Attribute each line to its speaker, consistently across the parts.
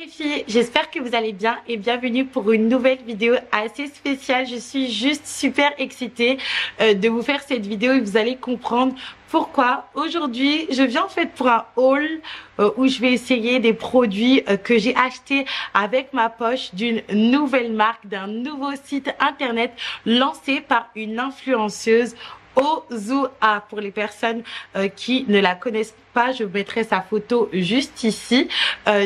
Speaker 1: les filles, j'espère que vous allez bien et bienvenue pour une nouvelle vidéo assez spéciale. Je suis juste super excitée de vous faire cette vidéo et vous allez comprendre pourquoi. Aujourd'hui, je viens en fait pour un haul où je vais essayer des produits que j'ai achetés avec ma poche d'une nouvelle marque, d'un nouveau site internet lancé par une influenceuse, Ozua. Pour les personnes qui ne la connaissent pas, je mettrai sa photo juste ici.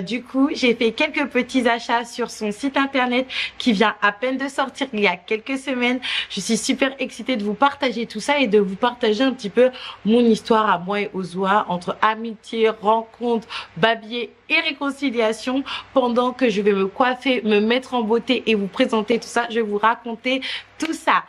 Speaker 1: Du coup, j'ai fait quelques petits achats sur son site internet qui vient à peine de sortir il y a quelques semaines. Je suis super excitée de vous partager tout ça et de vous partager un petit peu mon histoire à moi et Ozua, entre amitié, rencontre, babier et réconciliation. Pendant que je vais me coiffer, me mettre en beauté et vous présenter tout ça, je vais vous raconter tout ça.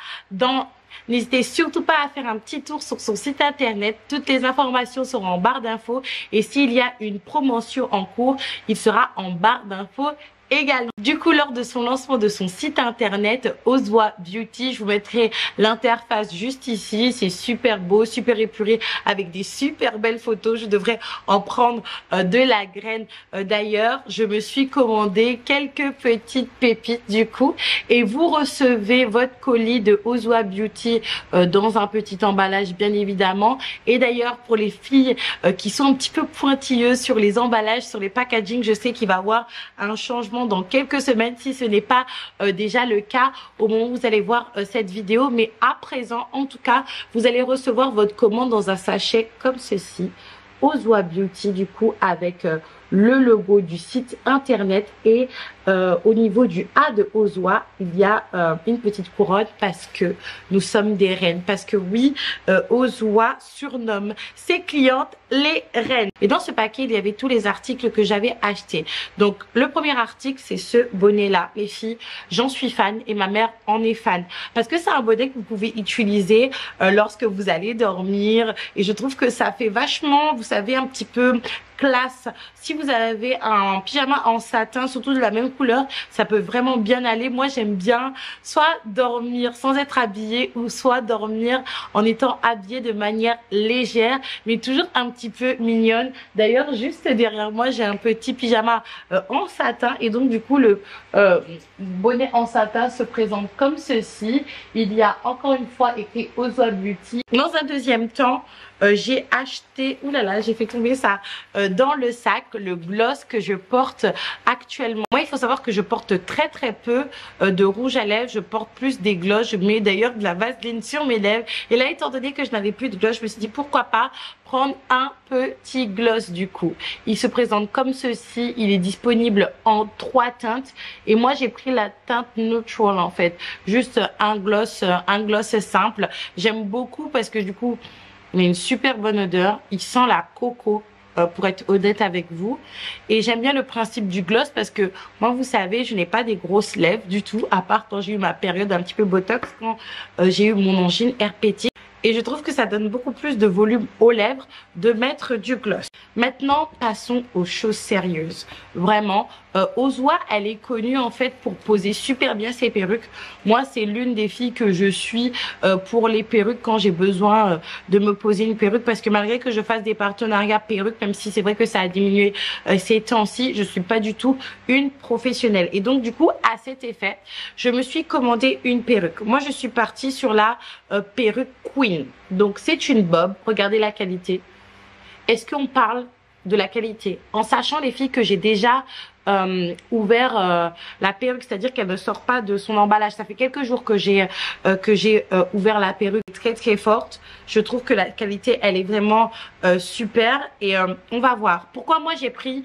Speaker 1: N'hésitez surtout pas à faire un petit tour sur son site internet. Toutes les informations seront en barre d'infos. Et s'il y a une promotion en cours, il sera en barre d'infos également. Du coup, lors de son lancement de son site internet Ozua Beauty, je vous mettrai l'interface juste ici. C'est super beau, super épuré avec des super belles photos. Je devrais en prendre de la graine. D'ailleurs, je me suis commandé quelques petites pépites du coup, et vous recevez votre colis de Ozua Beauty dans un petit emballage bien évidemment. Et d'ailleurs, pour les filles qui sont un petit peu pointilleuses sur les emballages, sur les packaging, je sais qu'il va y avoir un changement dans quelques semaines si ce n'est pas déjà le cas au moment où vous allez voir cette vidéo. Mais à présent, en tout cas, vous allez recevoir votre commande dans un sachet comme ceci, Ozua Beauty, du coup avec le logo du site internet, et au niveau du A de Ozua, il y a une petite couronne parce que nous sommes des reines. Parce que oui, Ozua surnomme ses clientes les reines. Et dans ce paquet, il y avait tous les articles que j'avais achetés. Donc le premier article, c'est ce bonnet là. Les filles, j'en suis fan et ma mère en est fan. Parce que c'est un bonnet que vous pouvez utiliser lorsque vous allez dormir. Et je trouve que ça fait vachement, vous savez, un petit peu classe. Si vous avez un pyjama en satin, surtout de la même couleur, ça peut vraiment bien aller. Moi, j'aime bien soit dormir sans être habillée, ou soit dormir en étant habillée de manière légère, mais toujours un petit peu mignonne. D'ailleurs, juste derrière moi, j'ai un petit pyjama en satin, et donc du coup, le bonnet en satin se présente comme ceci. Il y a encore une fois écrit Ozua Beauty. Dans un deuxième temps, j'ai acheté, oulala, j'ai fait tomber ça dans le sac, le gloss que je porte actuellement. Moi, il faut savoir que je porte très peu de rouge à lèvres. Je porte plus des gloss. Je mets d'ailleurs de la vaseline sur mes lèvres. Et là, étant donné que je n'avais plus de gloss, je me suis dit pourquoi pas prendre un petit gloss du coup. Il se présente comme ceci. Il est disponible en 3 teintes. Et moi, j'ai pris la teinte neutral en fait. Juste un gloss simple. J'aime beaucoup parce que du coup, il a une super bonne odeur. Il sent la coco, pour être honnête avec vous. Et j'aime bien le principe du gloss parce que moi, vous savez, je n'ai pas des grosses lèvres du tout, à part quand j'ai eu ma période un petit peu botox, quand j'ai eu mon angine herpétique. Et je trouve que ça donne beaucoup plus de volume aux lèvres de mettre du gloss. Maintenant, passons aux choses sérieuses. Vraiment, Ozua, elle est connue en fait pour poser super bien ses perruques. Moi, c'est l'une des filles que je suis pour les perruques quand j'ai besoin de me poser une perruque. Parce que malgré que je fasse des partenariats perruques, même si c'est vrai que ça a diminué ces temps-ci, je suis pas du tout une professionnelle. Et donc du coup, à cet effet, je me suis commandé une perruque. Moi, je suis partie sur la perruque Queen. Donc c'est une bob, regardez la qualité. Est-ce qu'on parle de la qualité en sachant, les filles, que j'ai déjà ouvert la perruque, c'est-à-dire qu'elle ne sort pas de son emballage. Ça fait quelques jours que j'ai ouvert la perruque, très forte. Je trouve que la qualité, elle est vraiment super. Et on va voir pourquoi moi j'ai pris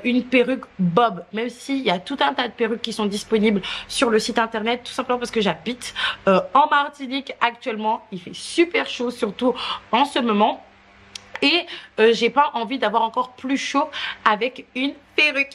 Speaker 1: une perruque bob, même s'il y a tout un tas de perruques qui sont disponibles sur le site internet. Tout simplement parce que j'habite en Martinique actuellement. Il fait super chaud, surtout en ce moment. Et j'ai pas envie d'avoir encore plus chaud avec une perruque.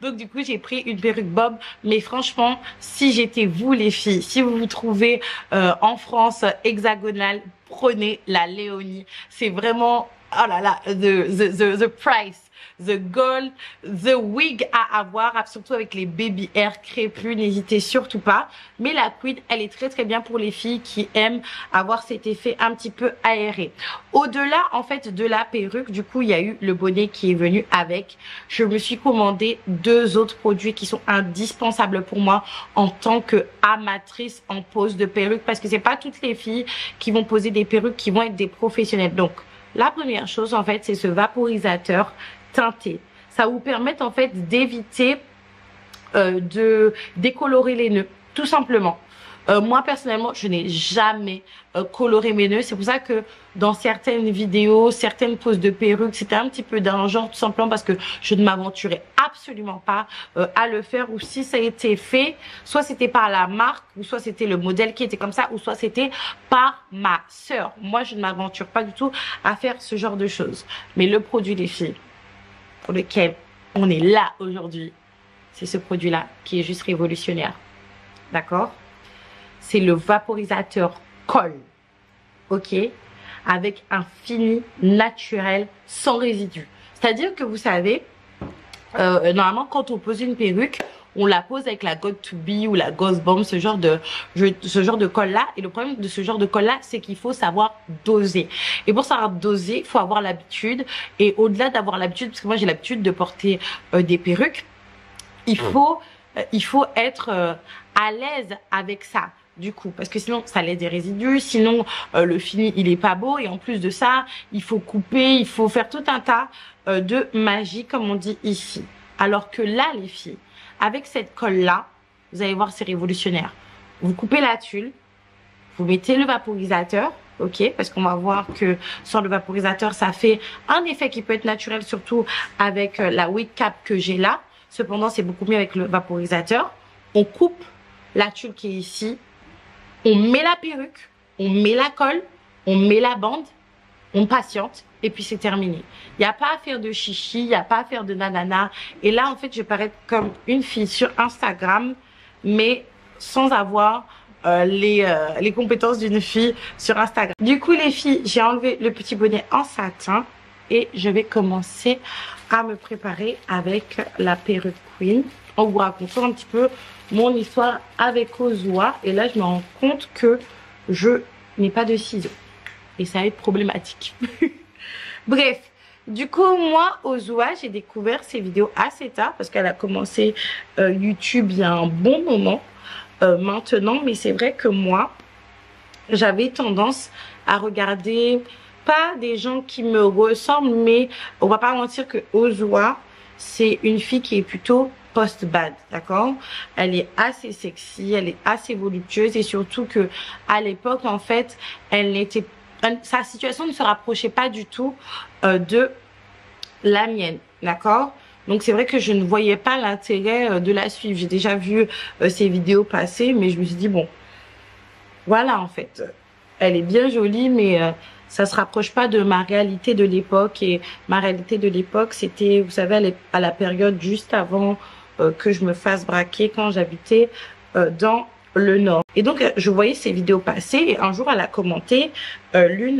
Speaker 1: Donc du coup, j'ai pris une perruque bob. Mais franchement, si j'étais vous les filles, si vous vous trouvez en France hexagonale, prenez la Léonie. C'est vraiment, oh là là, the price. the gold, the wig à avoir, surtout avec les baby hair crépus, n'hésitez surtout pas. Mais la queen, elle est très très bien pour les filles qui aiment avoir cet effet un petit peu aéré. Au-delà en fait de la perruque, du coup il y a eu le bonnet qui est venu avec. Je me suis commandé 2 autres produits qui sont indispensables pour moi en tant que amatrice en pose de perruque, parce que c'est pas toutes les filles qui vont poser des perruques qui vont être des professionnels. Donc la première chose en fait, c'est ce vaporisateur teinté. Ça vous permet en fait d'éviter de décolorer les nœuds, tout simplement. Moi personnellement, je n'ai jamais coloré mes nœuds. C'est pour ça que dans certaines vidéos, certaines poses de perruques, c'était un petit peu d'un genre, tout simplement parce que je ne m'aventurais absolument pas à le faire. Ou si ça a été fait, soit c'était par la marque, ou soit c'était le modèle qui était comme ça, ou soit c'était par ma sœur. Moi, je ne m'aventure pas du tout à faire ce genre de choses. Mais le produit, les filles, pour lequel on est là aujourd'hui, c'est ce produit-là qui est juste révolutionnaire. D'accord? C'est le vaporisateur colle, ok, avec un fini naturel sans résidus. C'est-à-dire que vous savez, normalement quand on pose une perruque, on la pose avec la God to Be ou la Ghost Bomb, ce genre de colle là. Et le problème de ce genre de colle là, c'est qu'il faut savoir doser. Et pour savoir doser, il faut avoir l'habitude. Et au-delà d'avoir l'habitude, parce que moi j'ai l'habitude de porter des perruques, il faut être à l'aise avec ça. Du coup, parce que sinon ça laisse des résidus, sinon le fini il est pas beau, et en plus de ça il faut couper, il faut faire tout un tas de magie comme on dit ici. Alors que là les filles, avec cette colle là, vous allez voir, c'est révolutionnaire. Vous coupez la tulle, vous mettez le vaporisateur, ok, parce qu'on va voir que sans le vaporisateur ça fait un effet qui peut être naturel, surtout avec la wig cap que j'ai là. Cependant c'est beaucoup mieux avec le vaporisateur. On coupe la tulle qui est ici, on met la perruque, on met la colle, on met la bande, on patiente et puis c'est terminé. Il n'y a pas à faire de chichi, il n'y a pas à faire de nanana. Et là en fait je vais paraître comme une fille sur Instagram, mais sans avoir les compétences d'une fille sur Instagram. Du coup les filles, j'ai enlevé le petit bonnet en satin et je vais commencer à me préparer avec la perruque queen, en vous racontant un petit peu mon histoire avec Ozua. Et là je me rends compte que je n'ai pas de ciseaux et ça va être problématique. Bref, du coup moi Ozua, j'ai découvert ses vidéos assez tard parce qu'elle a commencé YouTube il y a un bon moment maintenant. Mais c'est vrai que moi j'avais tendance à regarder pas des gens qui me ressemblent, mais on va pas mentir que Ozua c'est une fille qui est plutôt post-bad, d'accord? Elle est assez sexy, elle est assez voluptueuse, et surtout que à l'époque en fait sa situation ne se rapprochait pas du tout de la mienne, d'accord? Donc c'est vrai que je ne voyais pas l'intérêt de la suivre. J'ai déjà vu ses vidéos passer, mais je me suis dit bon, voilà, en fait elle est bien jolie, mais ça se rapproche pas de ma réalité de l'époque. Et ma réalité de l'époque, c'était, vous savez, à la période juste avant que je me fasse braquer, quand j'habitais dans le Nord. Et donc je voyais ces vidéos passer, et un jour elle a commenté l'une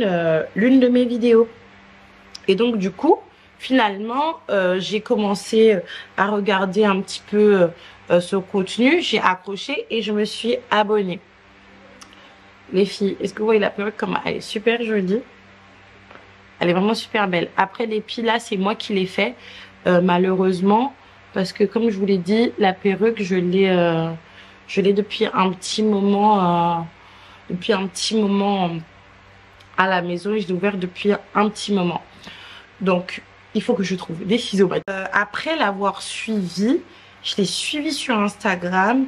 Speaker 1: de mes vidéos. Et donc du coup finalement j'ai commencé à regarder un petit peu ce contenu, j'ai accroché et je me suis abonnée. Les filles, est-ce que vous voyez la perruque comme elle est super jolie? Elle est vraiment super belle. Après les plis là, c'est moi qui l'ai fait malheureusement, parce que comme je vous l'ai dit, la perruque je l'ai depuis un petit moment à la maison, et je l'ai ouvert depuis un petit moment. Donc il faut que je trouve des ciseaux. Après l'avoir suivi, je l'ai suivi sur Instagram,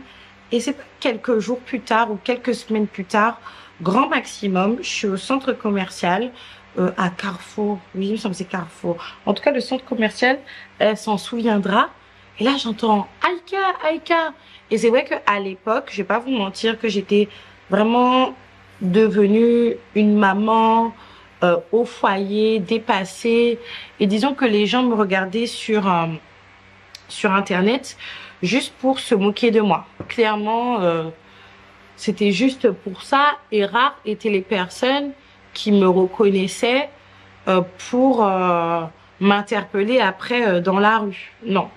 Speaker 1: et c'est quelques jours plus tard ou quelques semaines plus tard, grand maximum, je suis au centre commercial à Carrefour. Oui, il me semble que c'est Carrefour. En tout cas, le centre commercial, elle s'en souviendra. Et là, j'entends Aïka, Aïka. Et c'est vrai qu'à l'époque, je vais pas vous mentir que j'étais vraiment devenue une maman au foyer, dépassée. Et disons que les gens me regardaient sur Internet juste pour se moquer de moi. Clairement, c'était juste pour ça. Et rares étaient les personnes qui me reconnaissaient pour m'interpeller après dans la rue. Non,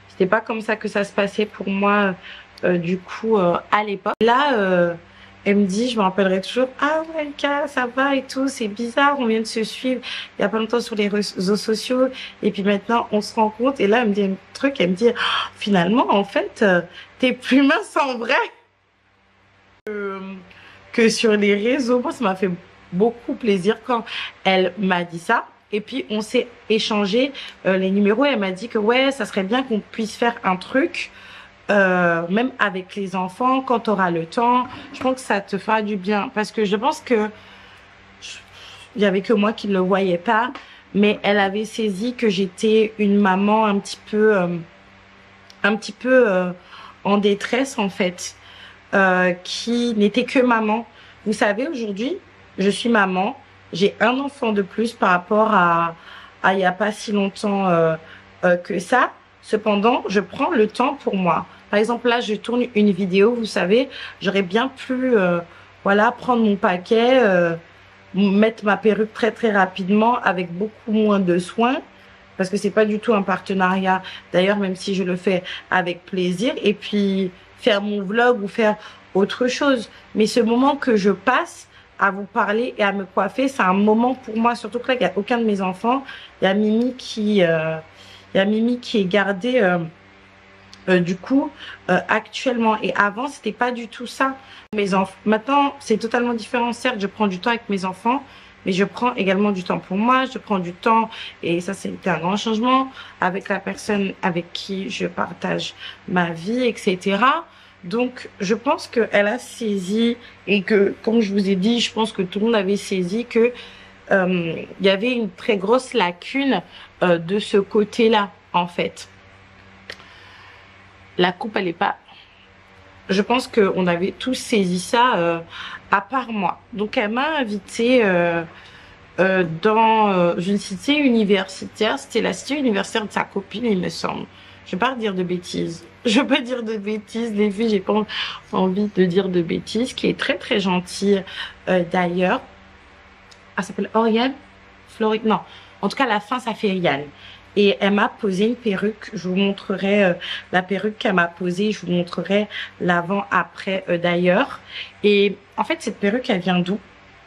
Speaker 1: c'était pas comme ça que ça se passait pour moi du coup à l'époque. Là, elle me dit, je me rappellerai toujours, ah ouais, Elka, ça va et tout, c'est bizarre, on vient de se suivre il y a pas longtemps sur les réseaux sociaux et puis maintenant on se rencontre. Et là, elle me dit un truc, elle me dit, oh, finalement, en fait, t'es plus mince en vrai que sur les réseaux. Moi, ça m'a fait beaucoup plaisir quand elle m'a dit ça. Et puis, on s'est échangé les numéros. Elle m'a dit que ouais, ça serait bien qu'on puisse faire un truc, même avec les enfants, quand tu auras le temps. Je pense que ça te fera du bien. Parce que je pense que il y avait que moi qui ne le voyais pas. Mais elle avait saisi que j'étais une maman un petit peu en détresse, en fait. Qui n'était que maman. Vous savez, aujourd'hui, je suis maman. J'ai un enfant de plus par rapport à il n'y a pas si longtemps que ça. Cependant, je prends le temps pour moi. Par exemple, là, je tourne une vidéo, vous savez, j'aurais bien pu voilà, prendre mon paquet, mettre ma perruque très très rapidement avec beaucoup moins de soins. Parce que c'est pas du tout un partenariat. D'ailleurs, même si je le fais avec plaisir. Et puis, faire mon vlog ou faire autre chose. Mais ce moment que je passe à vous parler et à me coiffer, c'est un moment pour moi. Surtout que là, il n'y a aucun de mes enfants. Il y a Mimi qui est gardée du coup actuellement. Et avant, c'était pas du tout ça. Mes enfants. Maintenant, c'est totalement différent. Certes, je prends du temps avec mes enfants. Mais je prends également du temps pour moi, je prends du temps, et ça c'était un grand changement, avec la personne avec qui je partage ma vie, etc. Donc je pense qu'elle a saisi, et que, comme je vous ai dit, je pense que tout le monde avait saisi que il y avait une très grosse lacune de ce côté-là, en fait. La coupe, elle est pas... Je pense qu'on avait tous saisi ça, à part moi. Donc, elle m'a invitée dans une cité universitaire. C'était la cité universitaire de sa copine, il me semble. Je vais pas dire de bêtises. Je veux pas dire de bêtises, les filles, j'ai pas envie de dire de bêtises. Qui est très très gentille d'ailleurs. Elle s'appelle Oriane Floride. Non, en tout cas, à la fin, ça fait Yann. Et elle m'a posé une perruque. Je vous montrerai la perruque qu'elle m'a posée. Je vous montrerai l'avant-après d'ailleurs. Et en fait, cette perruque, elle vient d'où?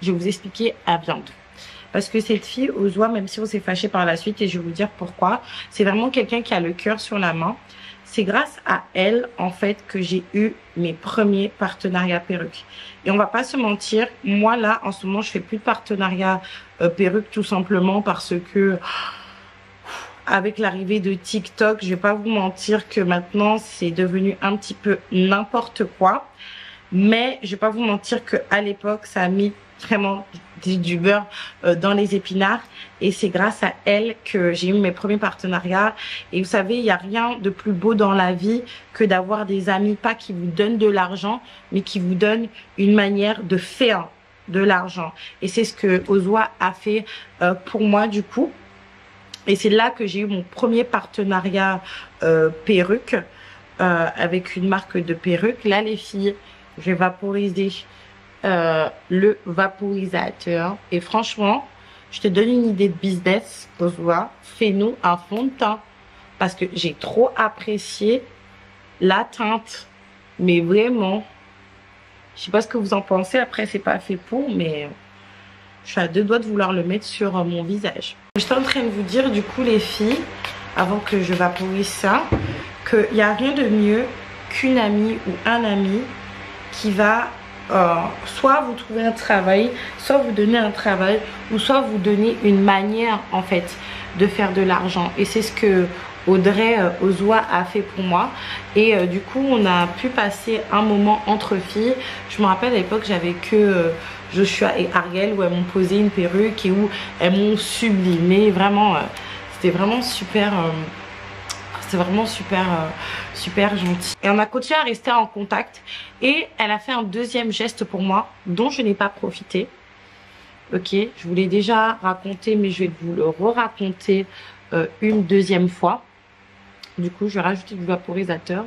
Speaker 1: Je vais vous expliquer, elle vient d'où. Parce que cette fille, Ozwa, même si on s'est fâché par la suite, et je vais vous dire pourquoi, c'est vraiment quelqu'un qui a le cœur sur la main. C'est grâce à elle, en fait, que j'ai eu mes premiers partenariats perruques. Et on va pas se mentir, moi là, en ce moment, je fais plus de partenariat perruque tout simplement parce que... Avec l'arrivée de TikTok, je vais pas vous mentir que maintenant c'est devenu un petit peu n'importe quoi. Mais je vais pas vous mentir que à l'époque ça a mis vraiment du beurre dans les épinards. Et c'est grâce à elle que j'ai eu mes premiers partenariats. Et vous savez, il n'y a rien de plus beau dans la vie que d'avoir des amis, pas qui vous donnent de l'argent, mais qui vous donnent une manière de faire de l'argent. Et c'est ce que Ozwa a fait pour moi du coup. Et c'est là que j'ai eu mon premier partenariat perruque avec une marque de perruque. Là, les filles, je vais vaporiser le vaporisateur. Et franchement, je te donne une idée de business. Fais-nous un fond de teint. Parce que j'ai trop apprécié la teinte. Mais vraiment, je sais pas ce que vous en pensez. Après, c'est pas fait pour, mais... Je suis à deux doigts de vouloir le mettre sur mon visage. J'étais en train de vous dire du coup les filles, avant que je vaporise ça, qu'il n'y a rien de mieux qu'une amie ou un ami qui va soit vous trouver un travail, soit vous donner un travail, ou soit vous donner une manière en fait de faire de l'argent. Et c'est ce que Audrey Ozwa a fait pour moi. Et du coup on a pu passer un moment entre filles. Je me rappelle à l'époque j'avais que... Joshua et Ariel où elles m'ont posé une perruque et où elles m'ont sublimé. Vraiment, c'était vraiment super, super gentil. Et on a continué à rester en contact. Et elle a fait un deuxième geste pour moi dont je n'ai pas profité. Ok, je vous l'ai déjà raconté, mais je vais vous le re-raconter une deuxième fois. Du coup, je vais rajouter du vaporisateur.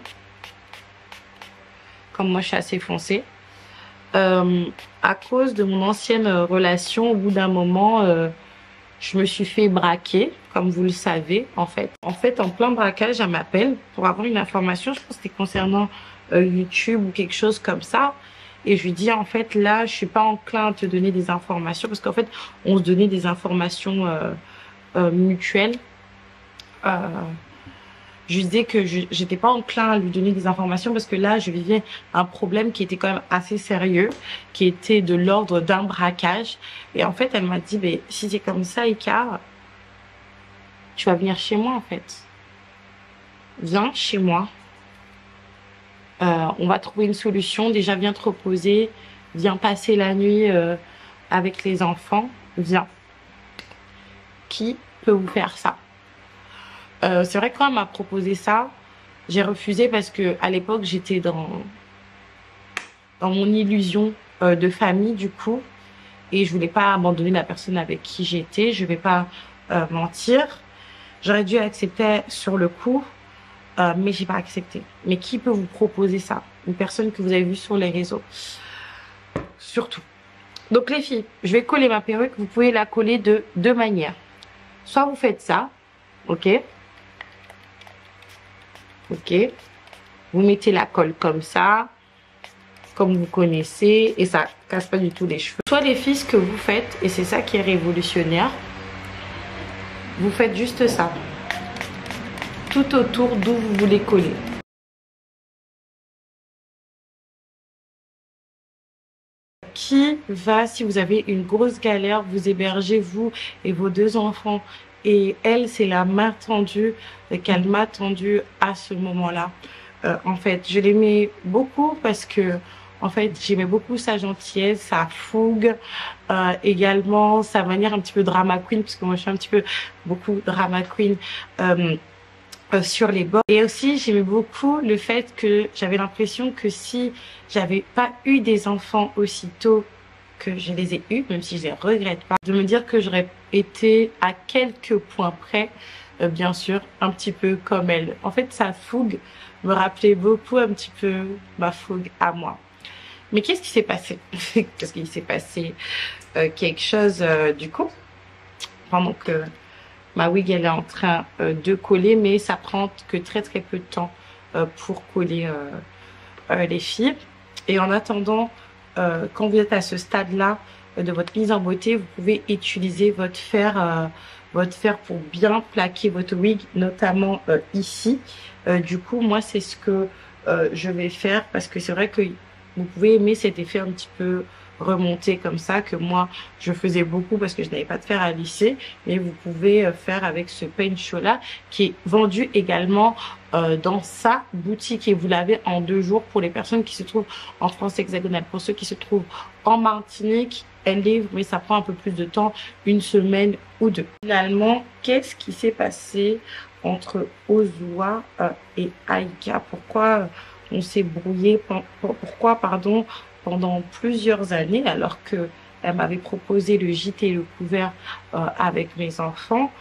Speaker 1: Comme moi, je suis assez foncée. À cause de mon ancienne relation, au bout d'un moment, je me suis fait braquer, comme vous le savez, en fait. En fait, en plein braquage, elle m'appelle pour avoir une information. Je pense que c'était concernant YouTube ou quelque chose comme ça. Et je lui dis, en fait, là, je suis pas enclin à te donner des informations parce qu'en fait, on se donnait des informations mutuelles. Je lui disais que j'étais pas enclin à lui donner des informations parce que là, je vivais un problème qui était quand même assez sérieux, qui était de l'ordre d'un braquage. Et en fait, elle m'a dit, ben, si c'est comme ça, Ika, tu vas venir chez moi, en fait. Viens chez moi. On va trouver une solution. Déjà, viens te reposer. Viens passer la nuit avec les enfants. Viens. Qui peut vous faire ça? C'est vrai que quand elle m'a proposé ça, j'ai refusé parce que à l'époque j'étais dans mon illusion de famille du coup, et je voulais pas abandonner la personne avec qui j'étais. Je vais pas mentir. J'aurais dû accepter sur le coup, mais j'ai pas accepté. Mais qui peut vous proposer ça? Une personne que vous avez vue sur les réseaux, surtout. Donc les filles, je vais coller ma perruque. Vous pouvez la coller de deux manières. Soit vous faites ça, ok. Ok, vous mettez la colle comme ça, comme vous connaissez, et ça casse pas du tout les cheveux. Soit les filles, ce que vous faites, et c'est ça qui est révolutionnaire, vous faites juste ça, tout autour d'où vous voulez coller. Qui va, si vous avez une grosse galère, vous héberger vous et vos deux enfants, et elle, c'est la main tendue qu'elle m'a tendue à ce moment-là. En fait, je l'aimais beaucoup parce que, en fait, j'aimais beaucoup sa gentillesse, sa fougue, également sa manière un petit peu drama queen, parce que moi je suis un petit peu beaucoup drama queen sur les bords. Et aussi, j'aimais beaucoup le fait que j'avais l'impression que si j'avais pas eu des enfants aussitôt que je les ai eus, même si je les regrette pas, de me dire que j'aurais été à quelques points près, bien sûr, un petit peu comme elle. En fait, sa fougue me rappelait beaucoup un petit peu ma fougue à moi. Mais qu'est-ce qui s'est passé? Qu'est-ce qui s'est passé? Quelque chose du coup, pendant que ma wig elle est en train de coller, mais ça prend que très peu de temps pour coller les filles. Et en attendant, quand vous êtes à ce stade-là de votre mise en beauté, vous pouvez utiliser votre fer pour bien plaquer votre wig, notamment ici. Du coup, moi, c'est ce que je vais faire parce que c'est vrai que vous pouvez aimer cet effet un petit peu remonté comme ça, que moi je faisais beaucoup parce que je n'avais pas de fer à lisser, mais vous pouvez faire avec ce paint show là qui est vendu également dans sa boutique, et vous l'avez en 2 jours pour les personnes qui se trouvent en France hexagonale. Pour ceux qui se trouvent en Martinique, elle livre, mais ça prend un peu plus de temps, 1 semaine ou 2. Finalement, qu'est-ce qui s'est passé entre Ozua et Aïka? Pourquoi on s'est brouillé, pourquoi pardon, pendant plusieurs années, alors que elle m'avait proposé le gîte et le couvert avec mes enfants?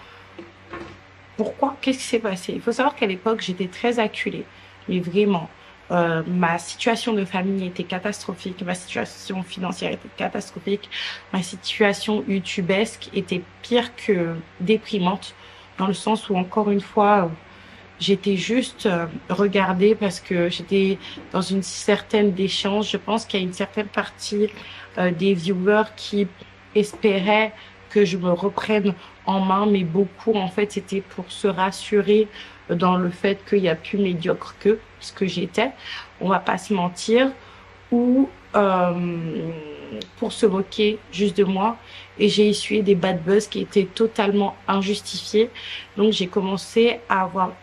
Speaker 1: Pourquoi? Qu'est-ce qui s'est passé? Il faut savoir qu'à l'époque, j'étais très acculée, mais vraiment, ma situation de famille était catastrophique, ma situation financière était catastrophique, ma situation youtubesque était pire que déprimante, dans le sens où, encore une fois, j'étais juste regardée parce que j'étais dans une certaine déchéance. Je pense qu'il y a une certaine partie des viewers qui espéraient que je me reprenne en main, mais beaucoup, en fait, c'était pour se rassurer dans le fait qu'il y a plus médiocre que ce que j'étais. On va pas se mentir. Ou pour se moquer juste de moi, et j'ai essuyé des bad buzz qui étaient totalement injustifiés. Donc j'ai commencé à avoir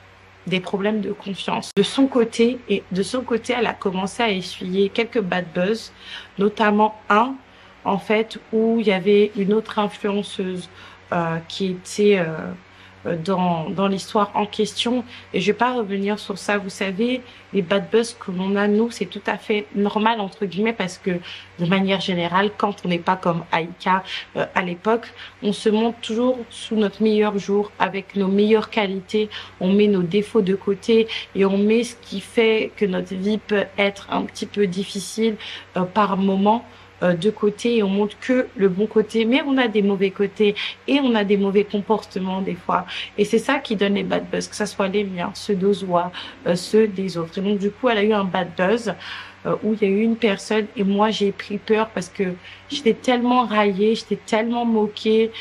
Speaker 1: des problèmes de confiance de son côté, et de son côté elle a commencé à essuyer quelques bad buzz, notamment un en fait où il y avait une autre influenceuse qui était dans l'histoire en question, et je vais pas revenir sur ça. Vous savez, les bad buzz que l'on a nous, c'est tout à fait normal entre guillemets, parce que de manière générale, quand on n'est pas comme Aïka à l'époque, on se montre toujours sous notre meilleur jour, avec nos meilleures qualités, on met nos défauts de côté et on met ce qui fait que notre vie peut être un petit peu difficile par moment. de côté et on montre que le bon côté, mais on a des mauvais côtés et on a des mauvais comportements des fois. Et c'est ça qui donne les bad buzz, que ça soit les miens, ceux d'Ozwa, ceux des autres. Et donc du coup, elle a eu un bad buzz où il y a eu une personne et moi j'ai pris peur parce que j'étais tellement raillée, j'étais tellement moquée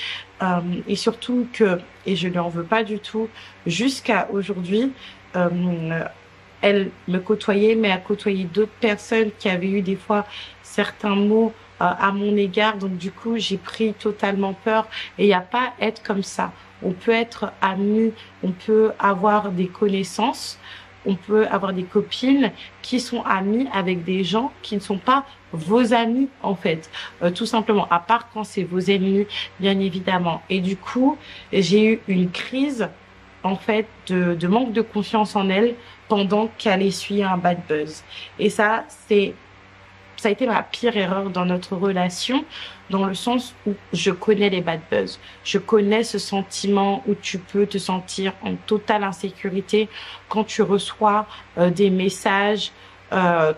Speaker 1: et surtout que, et je ne lui en veux pas du tout, jusqu'à aujourd'hui, elle me côtoyait, mais a côtoyé d'autres personnes qui avaient eu des fois certains mots à mon égard. Donc du coup, j'ai pris totalement peur. Et il n'y a pas à être comme ça. On peut être amis, on peut avoir des connaissances, on peut avoir des copines qui sont amies avec des gens qui ne sont pas vos amis en fait, tout simplement, à part quand c'est vos ennemis, bien évidemment. Et du coup, j'ai eu une crise en fait de manque de confiance en elle pendant qu'elle essuyait un bad buzz. Et ça a été ma pire erreur dans notre relation, dans le sens où je connais les bad buzz. Je connais ce sentiment où tu peux te sentir en totale insécurité quand tu reçois des messages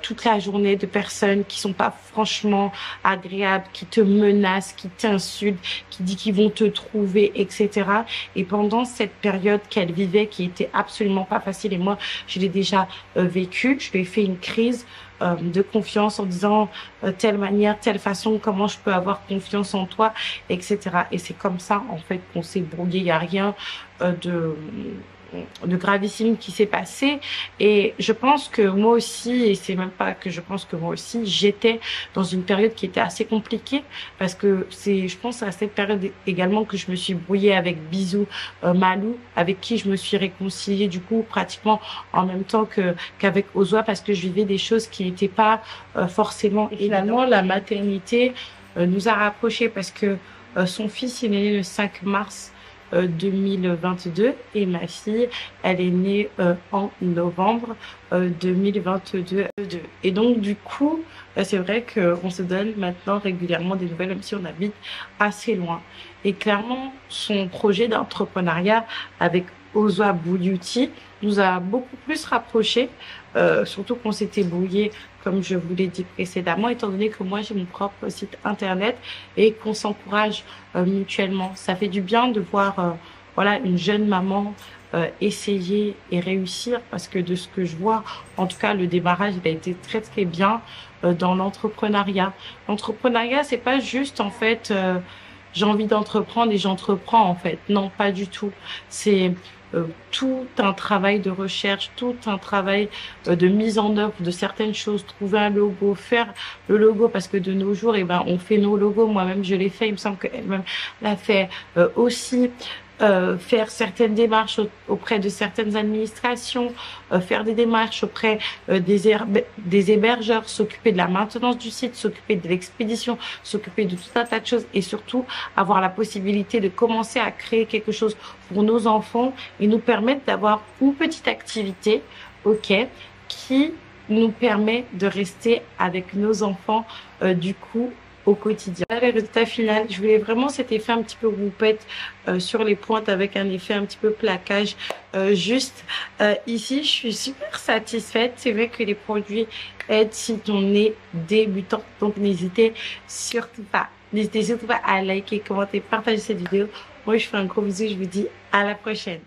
Speaker 1: toute la journée de personnes qui sont pas franchement agréables, qui te menacent, qui t'insultent, qui disent qu'ils vont te trouver, etc. Et pendant cette période qu'elle vivait, qui était absolument pas facile, et moi je l'ai déjà vécu, je lui ai fait une crise de confiance en disant telle manière, telle façon, comment je peux avoir confiance en toi, etc. Et c'est comme ça en fait qu'on s'est brouillé. Il y a rien de gravissime qui s'est passé et je pense que moi aussi, et c'est même pas que je pense que moi aussi, j'étais dans une période qui était assez compliquée parce que c'est, je pense à cette période également que je me suis brouillée avec Bisou Malou, avec qui je me suis réconciliée du coup pratiquement en même temps qu'avec Ozwa parce que je vivais des choses qui n'étaient pas forcément. Et finalement, la maternité nous a rapprochés parce que son fils il est né le 5 mars 2022 et ma fille elle est née en novembre 2022 et donc du coup c'est vrai qu'on se donne maintenant régulièrement des nouvelles même si on habite assez loin et clairement son projet d'entrepreneuriat avec Ozwa Beauty nous a beaucoup plus rapprochés surtout qu'on s'était brouillé comme je vous l'ai dit précédemment, étant donné que moi j'ai mon propre site internet et qu'on s'encourage mutuellement. Ça fait du bien de voir voilà une jeune maman essayer et réussir parce que de ce que je vois, en tout cas le démarrage il a été très très bien dans l'entrepreneuriat. L'entrepreneuriat c'est pas juste en fait j'ai envie d'entreprendre et j'entreprends en fait. Non, pas du tout. C'est tout un travail de recherche, tout un travail de mise en œuvre de certaines choses, trouver un logo, faire le logo parce que de nos jours, eh ben, on fait nos logos. Moi-même, je l'ai fait. Il me semble qu'elle-même l'a fait aussi. Faire certaines démarches auprès de certaines administrations, faire des démarches auprès des hébergeurs, s'occuper de la maintenance du site, s'occuper de l'expédition, s'occuper de tout un tas de choses et surtout avoir la possibilité de commencer à créer quelque chose pour nos enfants et nous permettre d'avoir une petite activité, ok, qui nous permet de rester avec nos enfants du coup au quotidien. Là, le résultat final, je voulais vraiment cet effet un petit peu roupette sur les pointes avec un effet un petit peu plaquage juste ici. Je suis super satisfaite. C'est vrai que les produits aident si on est débutant. Donc n'hésitez surtout pas. N'hésitez surtout pas à liker, commenter, partager cette vidéo. Moi, je fais un gros bisou. Je vous dis à la prochaine.